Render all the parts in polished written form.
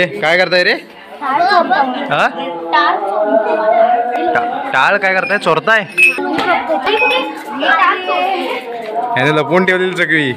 काय करताय रे? हा टाळ काय करताय? चोरताय? याने लपवून ठेवलेली सगळी.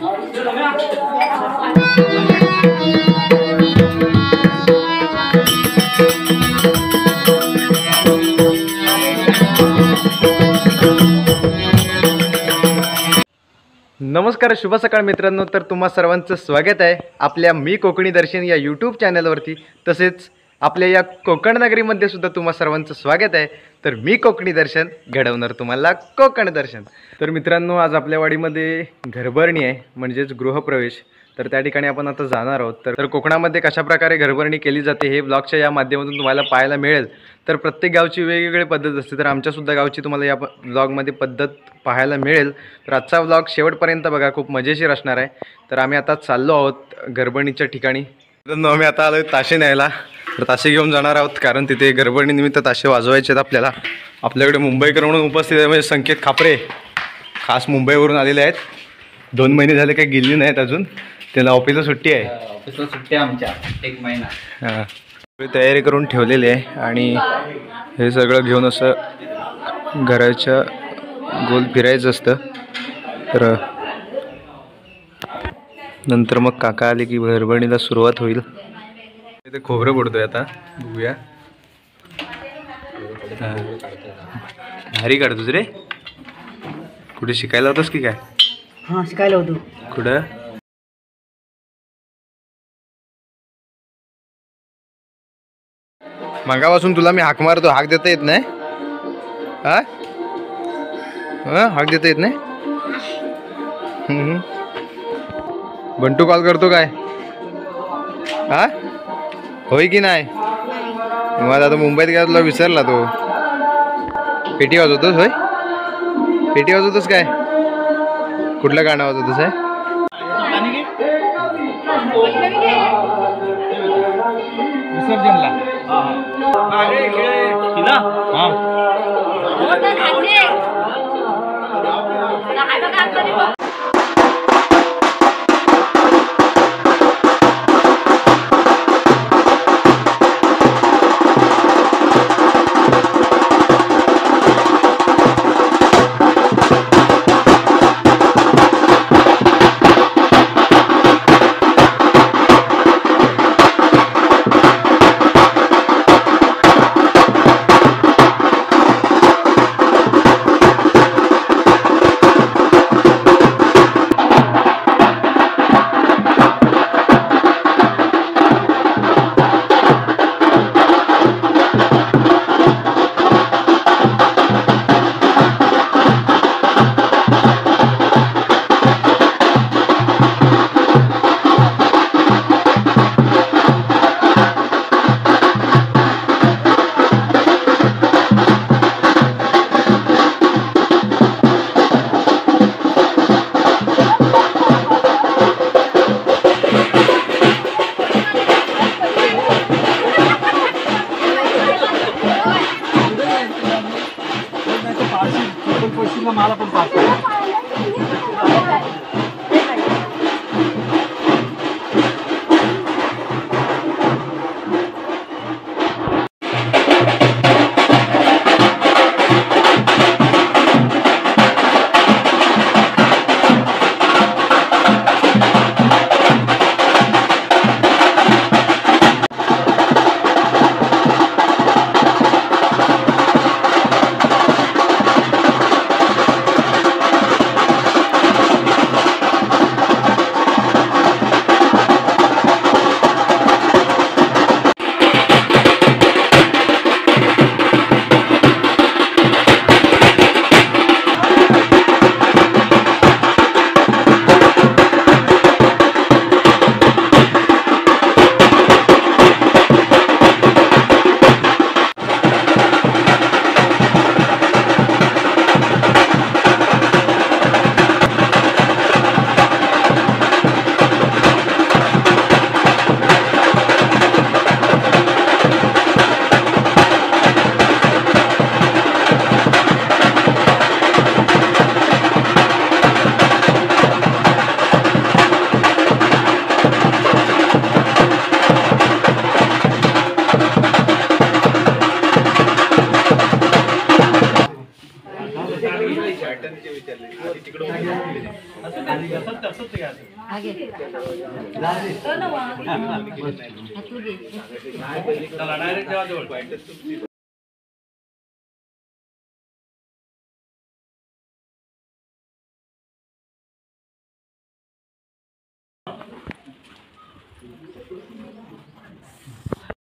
नमस्कार, शुभ सकाळ मित्रांनो. तर तुम्हा सर्वांचं स्वागत आहे आपल्या मी कोकणी दर्शन या यूट्यूब चॅनलवरती. तसेच आपल्या या कोकण नगरीमध्ये सुद्धा तुम्हा सर्वांचं स्वागत आहे. तर मी कोकणी दर्शन घडवणार तुम्हाला कोकण दर्शन. तर मित्रांनो, आज आपल्या वाडीमध्ये घरभरणी आहे, म्हणजेच गृहप्रवेश. तर त्या ठिकाणी आपण आता जाणार आहोत. तर कोकणामध्ये कशाप्रकारे घरभरणी केली जाते हे ब्लॉगच्या या माध्यमातून तुम्हाला पाहायला मिळेल. तर प्रत्येक गावची वेगवेगळी पद्धत असते. तर आमच्यासुद्धा गावची तुम्हाला या ब्लॉगमध्ये पद्धत पाहायला मिळेल. तर आजचा ब्लॉग शेवटपर्यंत बघा, खूप मजेशीर असणार आहे. तर आम्ही आता चाललो आहोत घरभरणीच्या ठिकाणी. तर आम्ही आता आलो ताशे न्यायला. तर ताशे घेऊन जाणार आहोत, कारण तिथे घरभरणीनिमित्त ताशे वाजवायचे आहेत आपल्याला. आपल्याकडे मुंबईकर म्हणून उपस्थित आहे, म्हणजे संकेत खापरे खास मुंबईवरून आलेले आहेत. 2 महिने झाले काही गेली नाहीत अजून. त्याला ऑफिसला सुट्टी आहे. ऑफिसला सुट्टी आहे आमच्या 1 महिना. हां, तयारी करून ठेवलेली आहे. आणि हे सगळं घेऊन असं घराच्या गोल फिरायचं असतं. तर नंतर मग काका आले की घरभरणीला सुरुवात होईल. इथे खोबरं पडतोय आता, बघूया. भारी काढतोस रे. कुठे शिकायला होतंस की काय? हां, शिकायला होतो. कुठं? मगापासून तुला मी हाक मारतो, हाक देता येत नाही? हा, हाक देता येत नाही? बंटू कॉल करतो काय? हा, होय की नाही? मग आता मुंबईत गेला, तुला विसरला तो. पेटी वाजवतोस? होय, पेटी वाजवतोस काय? कुठलं गाणं वाजवतोस आहे?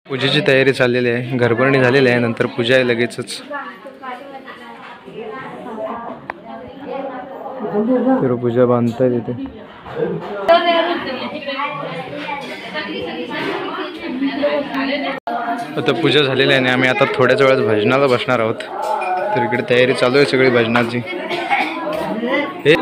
पूजेची तयारी चाललेली आहे, घरभरणी झालेली आहे, नंतर पूजा आहे लगेचच. तर पूजा बांधताय तिथे. आता पूजा झालेली आहे आणि आम्ही आता थोड्याच वेळात भजनाला बसणार आहोत. तर इकडे तयारी चालू आहे सगळी भजनाची. हे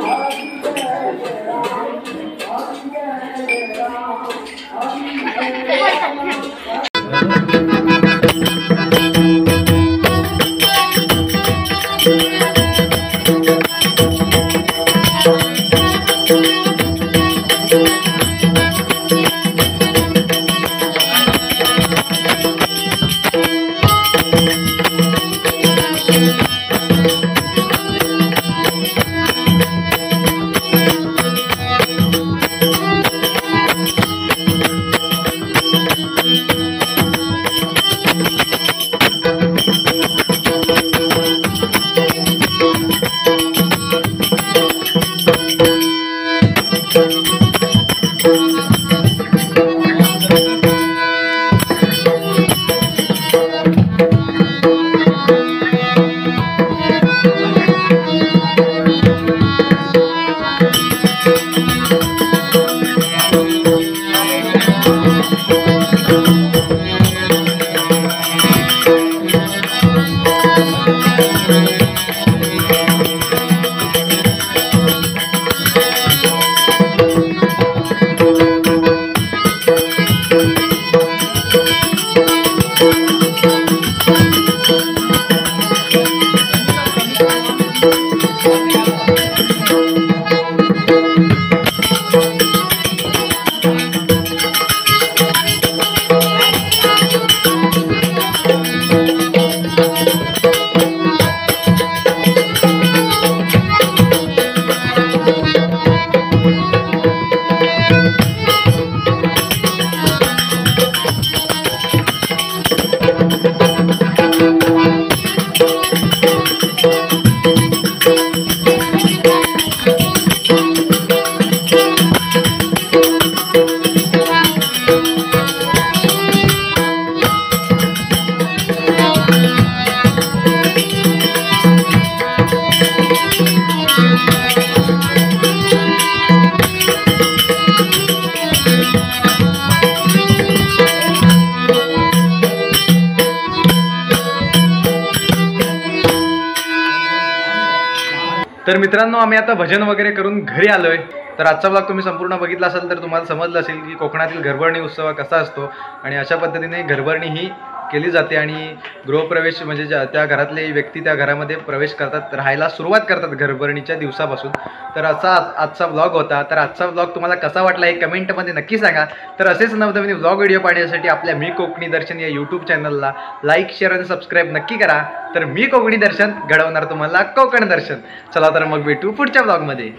तर मित्रांनो, आम्ही आता भजन वगैरे करून घरी आलोय. तर आजचा ब्लॉग तुम्ही संपूर्ण बघितला असेल तर तुम्हाला समजलं असेल की कोकणातील घरभरणी उत्सव कसा असतो आणि अशा पद्धतीने घरभरणी ही केली जाते आणि गृहप्रवेश म्हणजे त्या घरातले व्यक्ती त्या घरामध्ये प्रवेश करतात, राहायला सुरुवात करतात घरभरणीच्या दिवसापासून. तर असा आजचा ब्लॉग होता. तर आजचा ब्लॉग तुम्हाला कसा वाटला हे कमेंटमध्ये नक्की सांगा. तर असेच नवनवीन ब्लॉग व्हिडिओ पाहण्यासाठी आपल्या मी कोकणी दर्शन या यूट्यूब चॅनलला लाईक, शेअर आणि सबस्क्राईब नक्की करा. तर मी कोकणी दर्शन घडवणार तुम्हाला कोकण दर्शन. चला तर मग भेटू पुढच्या ब्लॉगमध्ये.